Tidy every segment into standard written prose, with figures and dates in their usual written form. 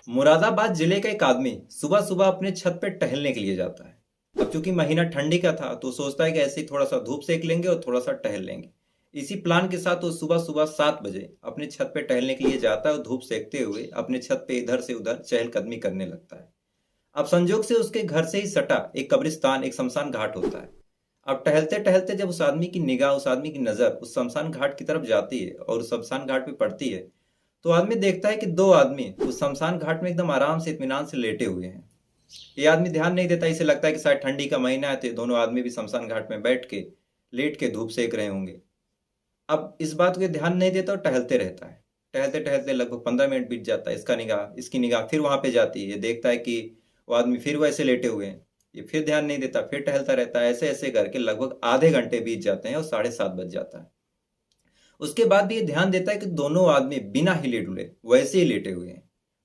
मुरादाबाद जिले का एक आदमी सुबह सुबह अपने छत पे टहलने के लिए जाता है। अब चूंकि महीना ठंडी का था तो सोचता है कि ऐसे ही थोड़ा सा धूप सेक लेंगे और थोड़ा सा टहल लेंगे। इसी प्लान के साथ वो सुबह सुबह 7 बजे अपने छत पे टहलने के लिए जाता है और धूप सेकते हुए अपने छत पे इधर से उधर चहलकदमी करने लगता है। अब संजोग से उसके घर से ही सटा एक कब्रिस्तान, एक शमशान घाट होता है। अब टहलते टहलते जब उस आदमी की निगाह, उस आदमी की नजर उस शमशान घाट की तरफ जाती है और उस शमशान घाट पे पड़ती है, तो आदमी देखता है कि दो आदमी उस शमशान घाट में एकदम आराम से इत्मीनान से लेटे हुए हैं। ये आदमी ध्यान नहीं देता, इसे लगता है कि शायद ठंडी का महीना है तो दोनों आदमी भी शमशान घाट में बैठ के लेट के धूप सेक रहे होंगे। अब इस बात को ध्यान नहीं देता और टहलते रहता है। टहलते टहलते लगभग 15 मिनट बीत जाता है। इसकी निगाह फिर वहां पे जाती है। ये देखता है कि वो आदमी फिर वैसे लेटे हुए हैं। ये फिर ध्यान नहीं देता, फिर टहलता रहता है। ऐसे ऐसे करके लगभग आधे घंटे बीत जाते हैं और 7:30 बज जाता है। उसके बाद भी ये ध्यान देता है कि दोनों आदमी बिना हिले डुले वैसे ही लेटे हुए हैं।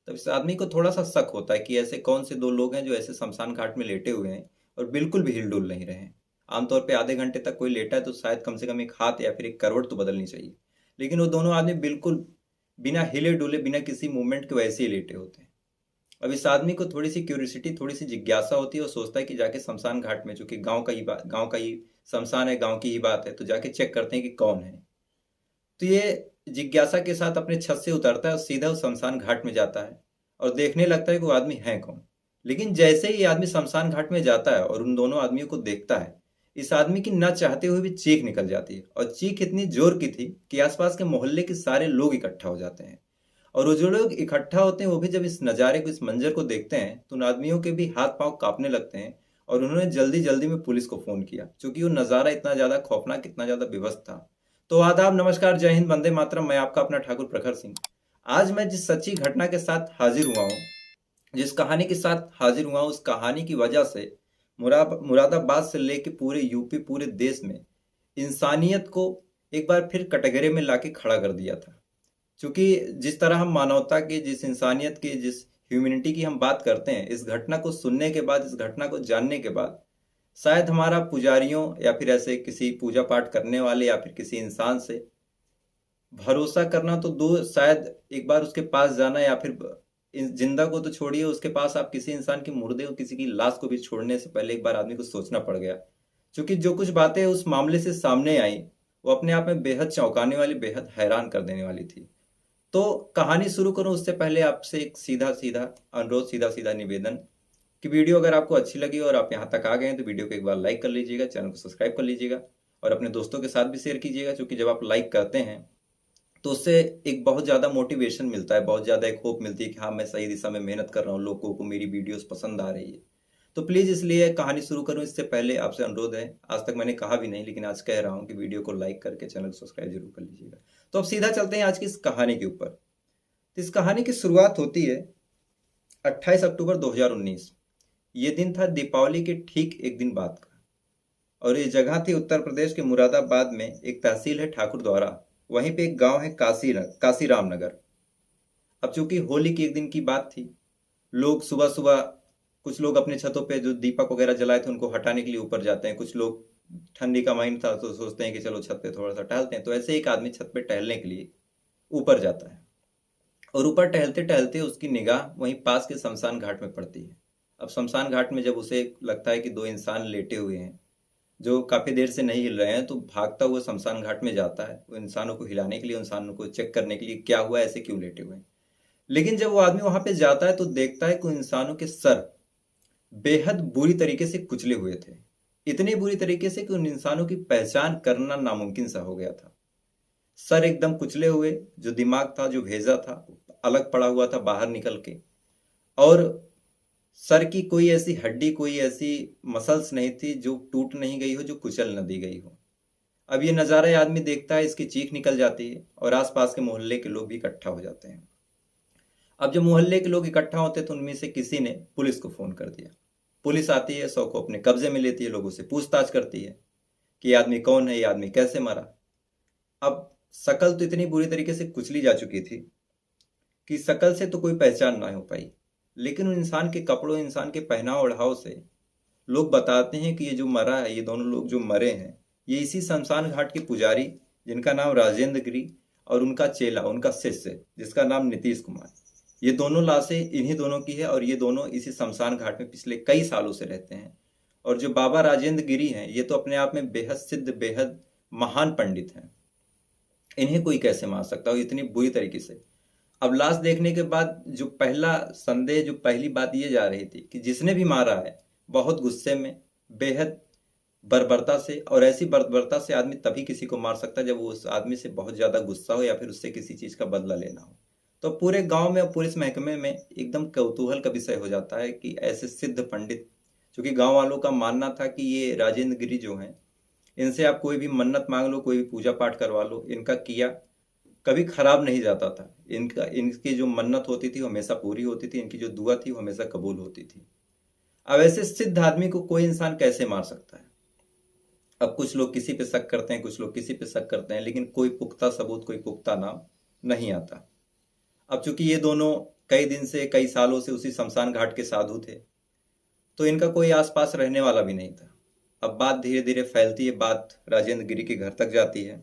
तब इस आदमी को थोड़ा सा शक होता है कि ऐसे कौन से दो लोग हैं जो ऐसे शमशान घाट में लेटे हुए हैं और बिल्कुल भी हिल डुल नहीं रहे हैं। आमतौर पे आधे घंटे तक कोई लेटा है तो शायद कम से कम एक हाथ या फिर एक करवट तो बदलनी चाहिए, लेकिन वो दोनों आदमी बिल्कुल बिना हिले डुले, बिना किसी मूवमेंट के वैसे ही लेटे होते हैं। अब इस आदमी को थोड़ी सी क्यूरियोसिटी, थोड़ी सी जिज्ञासा होती है और सोचता है कि जाके शमशान घाट में, चूंकि गांव का ही शमशान है, गांव की ही बात है, तो जाके चेक करते हैं कि कौन है। तो ये जिज्ञासा के साथ अपने छत से उतरता है और सीधा उस शमशान घाट में जाता है और देखने लगता है कि वो आदमी है कौन। लेकिन जैसे ही ये आदमी शमशान घाट में जाता है और उन दोनों आदमियों को देखता है, इस आदमी की न चाहते हुए भी चीख निकल जाती है। और चीख इतनी जोर की थी कि आसपास के मोहल्ले के सारे लोग इकट्ठा हो जाते हैं। और वो जो लोग इकट्ठा होते हैं वो भी जब इस नज़ारे को, इस मंजर को देखते हैं, तो उन आदमियों के भी हाथ पांव कांपने लगते हैं। और उन्होंने जल्दी जल्दी में पुलिस को फोन किया, क्योंकि वो नज़ारा इतना ज्यादा खौफनाक, इतना ज्यादा विवश था। तो आदाब, नमस्कार, जय हिंद, वंदे मातरम। मैं आपका अपना ठाकुर प्रखर सिंह। आज मैं जिस सच्ची घटना के साथ हाजिर हुआ हूँ, जिस कहानी के साथ हाजिर हुआ हूँ, उस कहानी की वजह से मुरादाबाद से लेके पूरे यूपी, पूरे देश में इंसानियत को एक बार फिर कटघरे में लाके खड़ा कर दिया था। क्योंकि जिस तरह हम मानवता की, जिस इंसानियत की, जिस ह्यूमैनिटी की हम बात करते हैं, इस घटना को सुनने के बाद, इस घटना को जानने के बाद शायद हमारा पुजारियों या फिर ऐसे किसी पूजा पाठ करने वाले या फिर किसी इंसान से भरोसा करना तो दूर, शायद एक बार उसके पास जाना, या फिर जिंदा को तो छोड़िए, उसके पास आप किसी इंसान की मुर्दे को, किसी की लाश को भी छोड़ने से पहले एक बार आदमी को सोचना पड़ गया। क्योंकि जो कुछ बातें उस मामले से सामने आई वो अपने आप में बेहद चौंकाने वाली, बेहद हैरान कर देने वाली थी। तो कहानी शुरू करूं उससे पहले आपसे एक सीधा सीधा अनुरोध, सीधा सीधा निवेदन कि वीडियो अगर आपको अच्छी लगी और आप यहाँ तक आ गए हैं तो वीडियो को एक बार लाइक कर लीजिएगा, चैनल को सब्सक्राइब कर लीजिएगा और अपने दोस्तों के साथ भी शेयर कीजिएगा। क्योंकि जब आप लाइक करते हैं तो उससे एक बहुत ज़्यादा मोटिवेशन मिलता है, बहुत ज़्यादा एक होप मिलती है कि हाँ, मैं सही दिशा में मेहनत कर रहा हूँ, लोगों को मेरी वीडियोस पसंद आ रही है। तो प्लीज़, इसलिए कहानी शुरू करूँ इससे पहले आपसे अनुरोध है, आज तक मैंने कहा भी नहीं लेकिन आज कह रहा हूँ कि वीडियो को लाइक करके चैनल को सब्सक्राइब जरूर कर लीजिएगा। तो अब सीधा चलते हैं आज की इस कहानी के ऊपर। तो इस कहानी की शुरुआत होती है 28 अक्टूबर 2019। ये दिन था दीपावली के ठीक एक दिन बाद का, और ये जगह थी उत्तर प्रदेश के मुरादाबाद में। एक तहसील है ठाकुर द्वारा, वहीं पे एक गांव है काशीराम नगर। अब चूंकि होली की एक दिन की बात थी, लोग सुबह सुबह, कुछ लोग अपने छतों पे जो दीपक वगैरह जलाए थे उनको हटाने के लिए ऊपर जाते हैं। कुछ लोग, ठंडी का महीना था तो सोचते हैं कि चलो छत पे थोड़ा सा टहलते हैं। तो ऐसे एक आदमी छत पे टहलने के लिए ऊपर जाता है और ऊपर टहलते टहलते उसकी निगाह वहीं पास के शमशान घाट में पड़ती है। अब शमशान घाट में जब उसे लगता है कि दो इंसान लेटे हुए हैं जो काफी देर से नहीं हिल रहे हैं, तो भागता हुआ शमशान घाट में जाता है वो इंसानों को हिलाने के लिए, इंसानों को चेक करने के लिए क्या हुआ, ऐसे क्यों लेटे हुए हैं। लेकिन जब वो आदमी वहां पे जाता है तो देखता है कि उन इंसानों के सर बेहद बुरी तरीके से कुचले हुए थे। इतनी बुरी तरीके से कि उन इंसानों की पहचान करना नामुमकिन सा हो गया था। सर एकदम कुचले हुए, जो दिमाग था, जो भेजा था, अलग पड़ा हुआ था बाहर निकल के। और सर की कोई ऐसी हड्डी, कोई ऐसी मसल्स नहीं थी जो टूट नहीं गई हो, जो कुचल न दी गई हो। अब ये नज़ारा ये आदमी देखता है, इसकी चीख निकल जाती है और आसपास के मोहल्ले के लोग भी इकट्ठा हो जाते हैं। अब जब मोहल्ले के लोग इकट्ठा होते हैं तो उनमें से किसी ने पुलिस को फोन कर दिया। पुलिस आती है, शव को अपने कब्जे में लेती है, लोगों से पूछताछ करती है कि ये आदमी कौन है, ये आदमी कैसे मरा। अब शकल तो इतनी बुरी तरीके से कुचली जा चुकी थी कि शकल से तो कोई पहचान ना हो पाई, लेकिन उन इंसान के कपड़ों, इंसान के पहनाव ओढ़ाव से लोग बताते हैं कि ये जो मरा है, ये दोनों लोग जो मरे हैं, ये इसी शमशान घाट के पुजारी, जिनका नाम राजेंद्र गिरी, और उनका चेला, उनका शिष्य जिसका नाम नीतीश कुमार, ये दोनों लाशें इन्हीं दोनों की है और ये दोनों इसी शमशान घाट में पिछले कई सालों से रहते हैं। और जो बाबा राजेंद्र गिरी हैं, ये तो अपने आप में बेहद सिद्ध, बेहद महान पंडित हैं। इन्हें कोई कैसे मार सकता हो इतनी बुरी तरीके से। अब लाश देखने के बाद जो पहला संदेह, जो पहली बात ये जा रही थी कि जिसने भी मारा है बहुत गुस्से में, बेहद बर्बरता से, और ऐसी बर्बरता से आदमी तभी किसी को मार सकता है जब वो उस आदमी से बहुत ज्यादा गुस्सा हो या फिर उससे किसी चीज का बदला लेना हो। तो पूरे गांव में और पुलिस महकमे में एकदम कौतूहल का विषय हो जाता है कि ऐसे सिद्ध पंडित, क्योंकि गांव वालों का मानना था कि ये राजेंद्र गिरी जो हैं, इनसे आप कोई भी मन्नत मांग लो, कोई भी पूजा पाठ करवा लो, इनका किया कभी खराब नहीं जाता था। इनकी जो मन्नत होती थी वो हमेशा पूरी होती थी, इनकी जो दुआ थी वो हमेशा कबूल होती थी। अब ऐसे सिद्ध आदमी को कोई इंसान कैसे मार सकता है? अब कुछ लोग किसी पे शक करते हैं, कुछ लोग किसी पे शक करते हैं, लेकिन कोई पुख्ता सबूत, कोई पुख्ता नाम नहीं आता। अब चूंकि ये दोनों कई दिन से, कई सालों से उसी शमशान घाट के साधु थे, तो इनका कोई आसपास रहने वाला भी नहीं था। अब बात धीरे धीरे फैलती है, बात राजेंद्र गिरी के घर तक जाती है।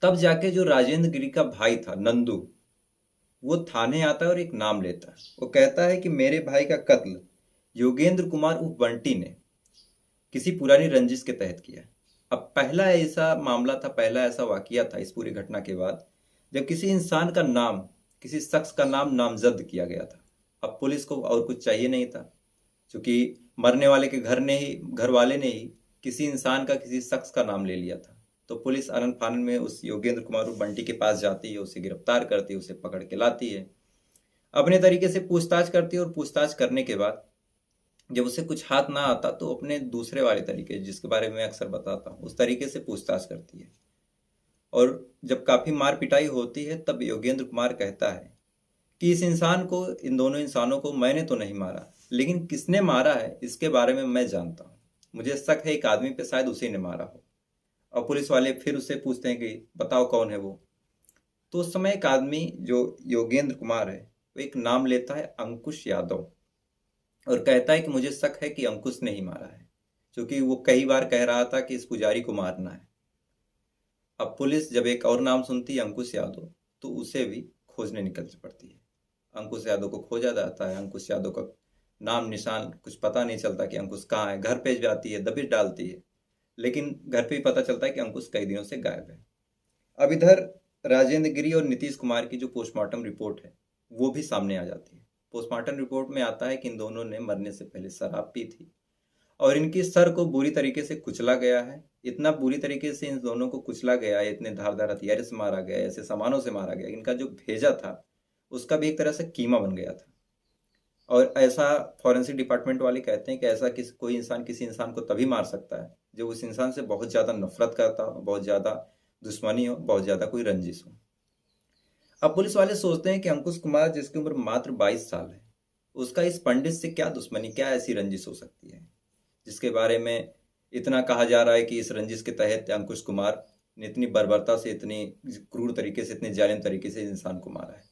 तब जाके जो राजेंद्र गिरी का भाई था नंदू, वो थाने आता है और एक नाम लेता है। वो कहता है कि मेरे भाई का कत्ल योगेंद्र कुमार उर्फ बंटी ने किसी पुरानी रंजिश के तहत किया। अब पहला ऐसा मामला था, पहला ऐसा वाकया था इस पूरी घटना के बाद जब किसी इंसान का नाम, किसी शख्स का नाम नामजद किया गया था। अब पुलिस को और कुछ चाहिए नहीं था, क्योंकि मरने वाले के घर वाले ने ही किसी इंसान का, किसी शख्स का नाम ले लिया था। तो पुलिस आनन फानन में उस योगेंद्र कुमार उर्फ बंटी के पास जाती है, उसे गिरफ्तार करती है, उसे पकड़ के लाती है, अपने तरीके से पूछताछ करती है। और पूछताछ करने के बाद जब उसे कुछ हाथ ना आता तो अपने दूसरे वाले तरीके, जिसके बारे में मैं अक्सर बताता हूँ, उस तरीके से पूछताछ करती है। और जब काफी मार पिटाई होती है तब योगेंद्र कुमार कहता है कि इस इंसान को, इन दोनों इंसानों को मैंने तो नहीं मारा, लेकिन किसने मारा है इसके बारे में मैं जानता हूँ। मुझे शक है एक आदमी पे, शायद उसी ने मारा हो। और पुलिस वाले फिर उससे पूछते हैं कि बताओ कौन है वो। तो उस समय एक आदमी, जो योगेंद्र कुमार है, वो एक नाम लेता है अंकुश यादव, और कहता है कि मुझे शक है कि अंकुश ने ही मारा है, क्योंकि वो कई बार कह रहा था कि इस पुजारी को मारना है। अब पुलिस जब एक और नाम सुनती है अंकुश यादव, तो उसे भी खोजने निकल पड़ती है। अंकुश यादव को खोजा जाता है। अंकुश यादव का नाम निशान कुछ पता नहीं चलता कि अंकुश कहाँ है। घर पे जाती है, दबिश डालती है, लेकिन घर पे ही पता चलता है कि अंकुश कई दिनों से गायब है। अब इधर राजेंद्र गिरी और नीतीश कुमार की जो पोस्टमार्टम रिपोर्ट है वो भी सामने आ जाती है। पोस्टमार्टम रिपोर्ट में आता है कि इन दोनों ने मरने से पहले शराब पी थी और इनकी सर को बुरी तरीके से कुचला गया है। इतना बुरी तरीके से इन दोनों को कुचला गया है, इतने धारदार हथियार से मारा गया, ऐसे सामानों से मारा गया, इनका जो भेजा था उसका भी एक तरह से कीमा बन गया था। और ऐसा फॉरेंसिक डिपार्टमेंट वाले कहते हैं कि ऐसा कोई इंसान किसी इंसान को तभी मार सकता है जब उस इंसान से बहुत ज्यादा नफरत करता हो, बहुत ज्यादा दुश्मनी हो, बहुत ज्यादा कोई रंजिश हो। अब पुलिस वाले सोचते हैं कि अंकुश कुमार, जिसकी उम्र मात्र 22 साल है, उसका इस पंडित से क्या दुश्मनी, क्या ऐसी रंजिश हो सकती है जिसके बारे में इतना कहा जा रहा है कि इस रंजिश के तहत अंकुश कुमार ने इतनी बर्बरता से, इतनी क्रूर तरीके से, इतने जालिम तरीके से इंसान को मारा है।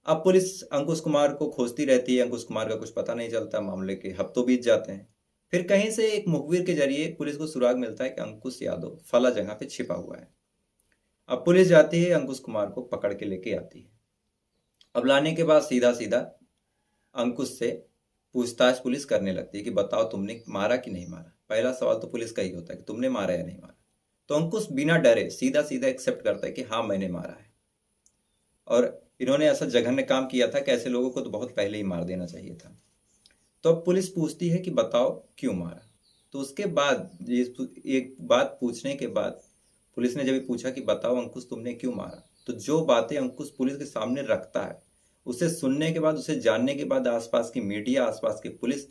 अब पुलिस अंकुश कुमार को खोजती रहती है। अंकुश कुमार का कुछ पता नहीं चलता। मामले के हफ्तों बीत जाते हैं। फिर कहीं से एक मुखबिर के जरिए पुलिस को सुराग मिलता है कि अंकुश यादव फला जगह पे छिपा हुआ है। अब पुलिस जाती है, अंकुश कुमार को पकड़ के लेके आती है। अब लाने के बाद सीधा सीधा अंकुश से पूछताछ पुलिस करने लगती है कि बताओ तुमने मारा कि नहीं मारा। पहला सवाल तो पुलिस का ही होता है कि तुमने मारा या नहीं मारा। तो अंकुश बिना डरे सीधा सीधा एक्सेप्ट करता है कि हाँ मैंने मारा है, और इन्होंने ऐसा जघन्य काम किया था कि ऐसे लोगों को तो बहुत पहले ही मार देना चाहिए था। तो अब पुलिस पूछती है कि बताओ क्यों मारा। तो उसके बाद एक बात पूछने के बाद पुलिस ने जब पूछा कि बताओ अंकुश तुमने क्यों मारा, तो जो बातें अंकुश पुलिस के सामने रखता है, उसे सुनने के बाद, उसे जानने के बाद आसपास की मीडिया, आसपास की पुलिस,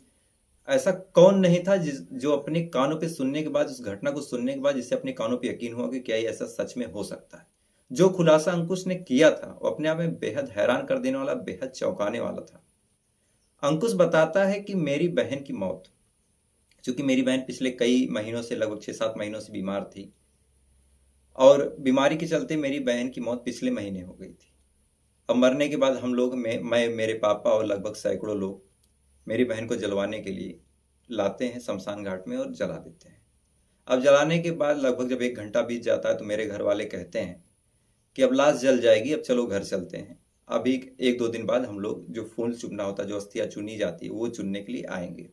ऐसा कौन नहीं था जो अपने कानों पे सुनने के बाद, उस घटना को सुनने के बाद जिसे अपने कानों पे यकीन हुआ कि क्या ये ऐसा सच में हो सकता है। जो खुलासा अंकुश ने किया था वो अपने आप में बेहद हैरान कर देने वाला, बेहद चौंकाने वाला था। अंकुश बताता है कि मेरी बहन की मौत, क्योंकि मेरी बहन पिछले कई महीनों से, लगभग 6-7 महीनों से बीमार थी, और बीमारी के चलते मेरी बहन की मौत पिछले महीने हो गई थी। अब मरने के बाद हम लोग, मैं, मेरे पापा और लगभग सैकड़ों लोग मेरी बहन को जलवाने के लिए लाते हैं शमशान घाट में और जला देते हैं। अब जलाने के बाद लगभग जब 1 घंटा बीत जाता है तो मेरे घर वाले कहते हैं कि अब लाश जल जाएगी, अब चलो घर चलते हैं। अभी 1-2 दिन बाद हम लोग जो फूल चुनना होता है, जो अस्थियां चुनी जाती है, वो चुनने के लिए आएंगे।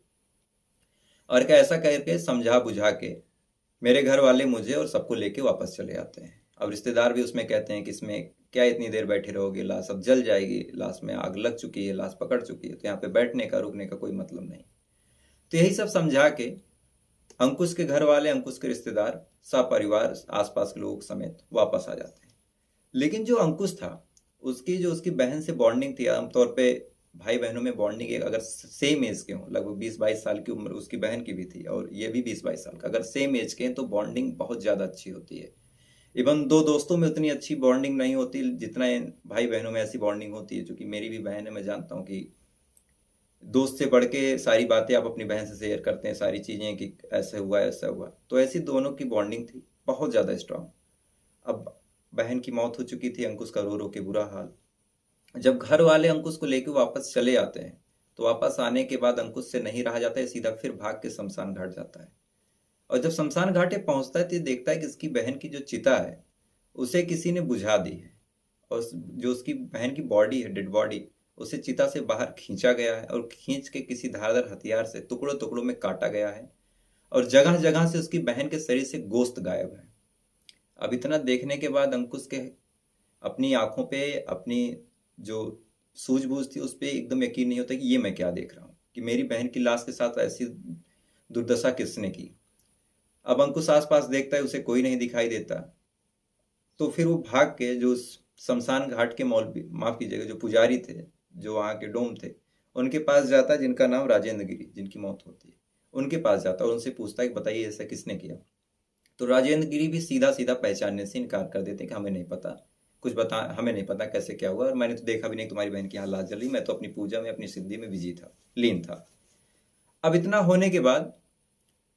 और क्या ऐसा करके समझा बुझा के मेरे घर वाले मुझे और सबको लेके वापस चले आते हैं। अब रिश्तेदार भी उसमें कहते हैं कि इसमें क्या इतनी देर बैठे रहोगे, लाश अब जल जाएगी, लाश में आग लग चुकी है, लाश पकड़ चुकी है, तो यहाँ पे बैठने का रुकने का कोई मतलब नहीं। तो यही सब समझा के अंकुश के घर वाले, अंकुश के रिश्तेदार, सपरिवार आसपास के लोग समेत वापस आ जाते हैं। लेकिन जो अंकुश था, उसकी बहन से बॉन्डिंग थी। आमतौर पे भाई बहनों में बॉन्डिंग अगर सेम एज के हों, लगभग 20-22 साल की उम्र उसकी बहन की भी थी और ये भी 20-22 साल का, अगर सेम एज के हैं तो बॉन्डिंग बहुत ज़्यादा अच्छी होती है। इवन दो दोस्तों में उतनी अच्छी बॉन्डिंग नहीं होती जितना भाई बहनों में ऐसी बॉन्डिंग होती है। क्योंकि मेरी भी बहन है, मैं जानता हूँ कि दोस्त से बढ़ के सारी बातें आप अपनी बहन से शेयर करते हैं, सारी चीज़ें कि ऐसे हुआ ऐसा हुआ। तो ऐसी दोनों की बॉन्डिंग थी बहुत ज़्यादा स्ट्रांग। अब बहन की मौत हो चुकी थी, अंकुश का रो रो के बुरा हाल। जब घर वाले अंकुश को लेकर वापस चले आते हैं तो वापस आने के बाद अंकुश से नहीं रहा जाता है, सीधा फिर भाग के शमशान घाट जाता है। और जब शमशान घाट पहुंचता है तो देखता है कि इसकी बहन की जो चिता है उसे किसी ने बुझा दी है। और जो उसकी बहन की बॉडी है, डेड बॉडी, उसे चिता से बाहर खींचा गया है और खींच के किसी धारदार हथियार से टुकड़ों टुकड़ों में काटा गया है। और जगह जगह से उसकी बहन के शरीर से गोश्त गायब है। अब इतना देखने के बाद अंकुश के अपनी आंखों पे, अपनी जो सूझबूझ थी उस पर एकदम यकीन नहीं होता कि ये मैं क्या देख रहा हूँ, कि मेरी बहन की लाश के साथ ऐसी दुर्दशा किसने की। अब अंकुश आस पास देखता है, उसे कोई नहीं दिखाई देता। तो फिर वो भाग के जो शमशान घाट के मौलवी, माफ कीजिएगा, जो पुजारी थे, जो वहाँ के डोम थे, उनके पास जाता है, जिनका नाम राजेंद्र गिरी, जिनकी मौत होती है, उनके पास जाता है और उनसे पूछता है कि बताइए ऐसा किसने किया। तो राजेंद्र गिरी भी सीधा सीधा पहचानने से इनकार कर देते हैं कि हमें नहीं पता, कुछ बता, हमें नहीं पता कैसे क्या हुआ, और मैंने तो देखा भी नहीं तुम्हारी बहन की यहाँ लाश जली, मैं तो अपनी पूजा में, अपनी सिद्धि में बिजी था, लीन था। अब इतना होने के बाद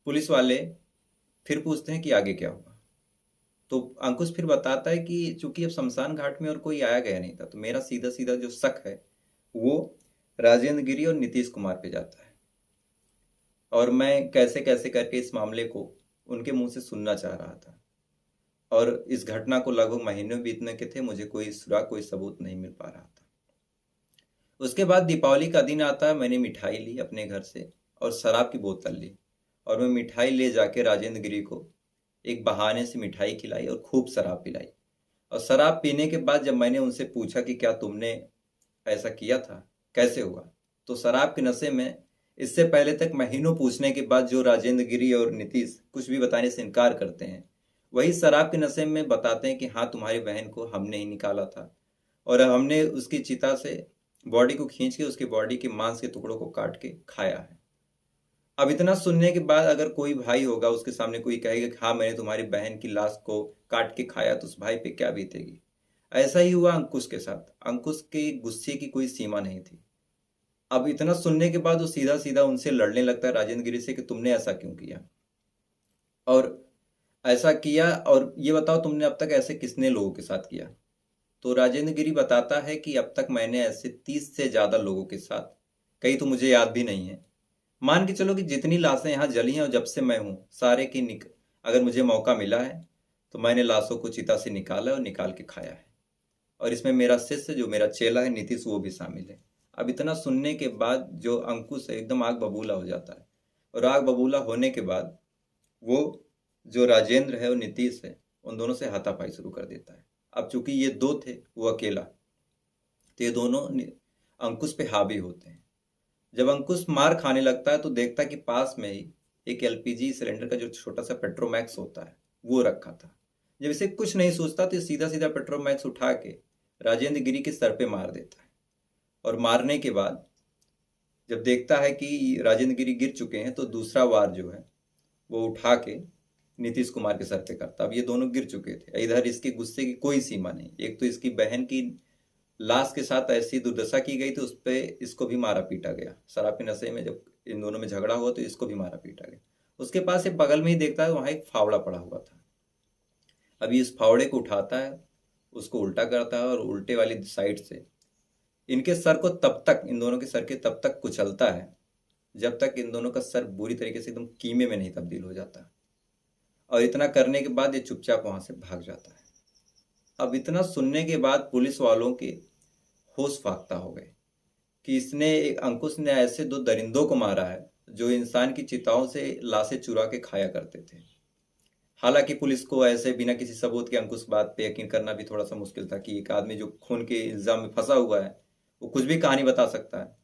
पुलिस वाले फिर पूछते हैं कि आगे क्या हुआ। तो अंकुश फिर बताता है कि चूंकि अब शमशान घाट में और कोई आया गया नहीं था, तो मेरा सीधा सीधा जो शक है वो राजेंद्र गिरी और नीतीश कुमार पे जाता है। और मैं कैसे कैसे करके इस मामले को उनके मुंह से सुनना चाह रहा था। और इस घटना को लगभग महीने बीतने के थे, मुझे कोई सुराग, कोई सबूत नहीं मिल पा रहा था। उसके बाद दीपावली का दिन आता है, मैंने मिठाई ली अपने घर से और शराब की बोतल ली। और मैं मिठाई ले जाके राजेंद्र गिरी को एक बहाने से मिठाई खिलाई और खूब शराब पिलाई। और शराब पीने के बाद जब मैंने उनसे पूछा कि क्या तुमने ऐसा किया था, कैसे हुआ, तो शराब के नशे में इससे पहले तक महीनों पूछने के बाद जो राजेंद्र गिरी और नीतीश कुछ भी बताने से इनकार करते हैं, वही शराब के नशे में बताते हैं कि हाँ, तुम्हारी बहन को हमने ही निकाला था और हमने उसकी चिता से बॉडी को खींच के उसकी बॉडी के मांस के टुकड़ों को काट के खाया है। अब इतना सुनने के बाद अगर कोई भाई होगा, उसके सामने कोई कहेगा कि हाँ मैंने तुम्हारी बहन की लाश को काट के खाया, तो उस भाई पे क्या बीतेगी। ऐसा ही हुआ अंकुश के साथ। अंकुश के गुस्से की कोई सीमा नहीं थी। अब इतना सुनने के बाद वो सीधा सीधा उनसे लड़ने लगता है, राजेंद्र गिरी से, कि तुमने ऐसा क्यों किया और ऐसा किया, और ये बताओ तुमने अब तक ऐसे किसने लोगों के साथ किया। तो राजेंद्र गिरी बताता है कि अब तक मैंने ऐसे 30 से ज्यादा लोगों के साथ, कई तो मुझे याद भी नहीं है, मान के चलो कि जितनी लाशें यहाँ जली हैं और जब से मैं हूँ सारे की अगर मुझे मौका मिला है तो मैंने लाशों को चिता से निकाला और निकाल के खाया है। और इसमें मेरा शिष्य, जो मेरा चेला है नीतीश, वो भी शामिल है। अब इतना सुनने के बाद जो अंकुश है एकदम आग बबूला हो जाता है। और आग बबूला होने के बाद वो जो राजेंद्र है और नीतीश है, उन दोनों से हाथापाई शुरू कर देता है। अब चूंकि ये दो थे, वो अकेला, तो ये दोनों अंकुश पे हावी होते हैं। जब अंकुश मार खाने लगता है तो देखता है कि पास में ही एक एलपीजी सिलेंडर का जो छोटा सा पेट्रोमैक्स होता है वो रखा था। जब इसे कुछ नहीं सोचता तो सीधा सीधा पेट्रोमैक्स उठा के राजेंद्र गिरी के सर पे मार देता है। और मारने के बाद जब देखता है कि राजेंद्र गिरी गिर चुके हैं तो दूसरा वार जो है वो उठा के नीतीश कुमार के सर पे करता। अब ये दोनों गिर चुके थे, इधर इसके गुस्से की कोई सीमा नहीं। एक तो इसकी बहन की लाश के साथ ऐसी दुर्दशा की गई थी, उस पर इसको भी मारा पीटा गया। शराब के नशे में जब इन दोनों में झगड़ा हुआ तो इसको भी मारा पीटा गया। उसके पास एक बगल में ही देखता है, वहां एक फावड़ा पड़ा हुआ था। अभी इस फावड़े को उठाता है, उसको उल्टा करता है और उल्टे वाली साइड से इनके सर को तब तक, इन दोनों के सर के तब तक कुचलता है जब तक इन दोनों का सर बुरी तरीके से एकदम कीमे में नहीं तब्दील हो जाता। और इतना करने के बाद ये चुपचाप वहां से भाग जाता है। अब इतना सुनने के बाद पुलिस वालों के होश फाख्ता हो गए कि अंकुश ने ऐसे दो दरिंदों को मारा है जो इंसान की चिताओं से लाशें चुरा के खाया करते थे। हालांकि पुलिस को ऐसे बिना किसी सबूत के अंकुश बात पे यकीन करना भी थोड़ा सा मुश्किल था कि एक आदमी जो खून के इल्जाम में फंसा हुआ है वो कुछ भी कहानी बता सकता है।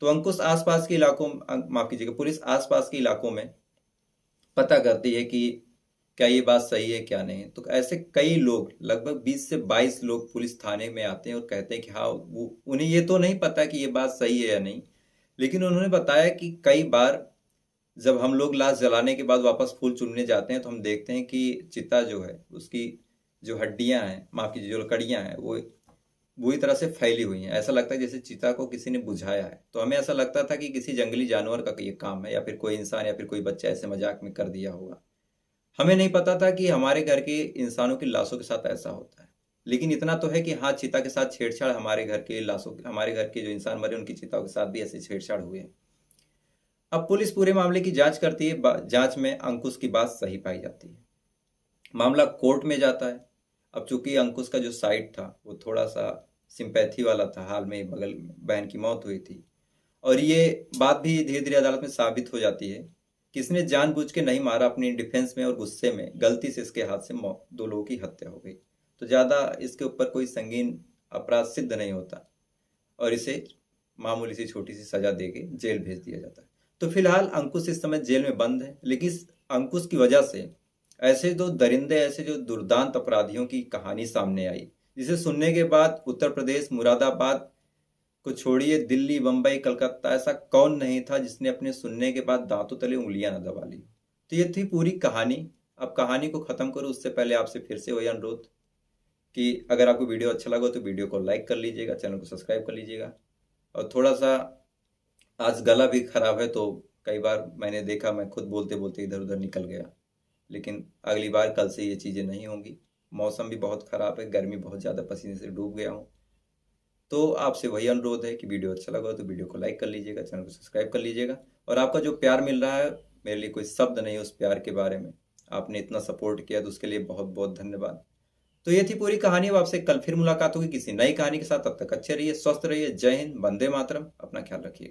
तो अंकुश आसपास के इलाकों माफ कीजिएगा, पुलिस आसपास के इलाकों में पता करती है कि क्या ये बात सही है क्या नहीं। तो ऐसे कई लोग, लगभग 20 से 22 लोग पुलिस थाने में आते हैं और कहते हैं कि हाँ, वो उन्हें ये तो नहीं पता कि ये बात सही है या नहीं, लेकिन उन्होंने बताया कि कई बार जब हम लोग लाश जलाने के बाद वापस फूल चुनने जाते हैं तो हम देखते हैं कि चिता जो है उसकी जो हड्डियां हैं, माफ कीजिए, जो लकड़ियां हैं, वो बुरी तरह से फैली हुई हैं। ऐसा लगता है जैसे चिता को किसी ने बुझाया है। तो हमें ऐसा लगता था कि किसी जंगली जानवर का ये काम है या फिर कोई इंसान या फिर कोई बच्चा ऐसे मजाक में कर दिया होगा। हमें नहीं पता था कि हमारे घर के इंसानों की लाशों के साथ ऐसा होता है। लेकिन इतना तो है कि हाँ, चिता के साथ छेड़छाड़ हमारे घर के लाशों, हमारे घर के जो इंसान मरे उनकी चिताओं के साथ भी ऐसे छेड़छाड़ हुए हैं। अब पुलिस पूरे मामले की जांच करती है। जांच में अंकुश की बात सही पाई जाती है। मामला कोर्ट में जाता है। अब चूंकि अंकुश का जो साइड था वो थोड़ा सा सिंपैथी वाला था, हाल में बगल में बहन की मौत हुई थी, और ये बात भी धीरे धीरे अदालत में साबित हो जाती है कि इसने जानबूझ के नहीं मारा, अपनी डिफेंस में और गुस्से में गलती से इसके हाथ से दो लोगों की हत्या हो गई। तो ज़्यादा इसके ऊपर कोई संगीन अपराध सिद्ध नहीं होता और इसे मामूली सी छोटी सी सजा देके जेल भेज दिया जाता है। तो फिलहाल अंकुश इस समय जेल में बंद है, लेकिन इस अंकुश की वजह से ऐसे दो दरिंदे, ऐसे जो दुर्दांत अपराधियों की कहानी सामने आई, जिसे सुनने के बाद उत्तर प्रदेश, मुरादाबाद को छोड़िए, दिल्ली, बंबई, कलकत्ता, ऐसा कौन नहीं था जिसने अपने सुनने के बाद दांतों तले उंगलियां न दबा ली। तो ये थी पूरी कहानी। अब कहानी को खत्म करूं उससे पहले आपसे फिर से वही अनुरोध कि अगर आपको वीडियो अच्छा लगा तो वीडियो को लाइक कर लीजिएगा, चैनल को सब्सक्राइब कर लीजिएगा। और थोड़ा सा आज गला भी खराब है, तो कई बार मैंने देखा मैं खुद बोलते बोलते इधर उधर निकल गया, लेकिन अगली बार कल से ये चीज़ें नहीं होंगी। मौसम भी बहुत ख़राब है, गर्मी बहुत ज़्यादा, पसीने से डूब गया हूँ। तो आपसे वही अनुरोध है कि वीडियो अच्छा लगा तो वीडियो को लाइक कर लीजिएगा, चैनल को सब्सक्राइब कर लीजिएगा। और आपका जो प्यार मिल रहा है, मेरे लिए कोई शब्द नहीं है उस प्यार के बारे में। आपने इतना सपोर्ट किया तो उसके लिए बहुत बहुत धन्यवाद। तो ये थी पूरी कहानी। अब आपसे कल फिर मुलाकात होगी किसी नई कहानी के साथ। तब तक अच्छे रहिए, स्वस्थ रहिए। जय हिंद, वंदे मातरम। अपना ख्याल रखिए।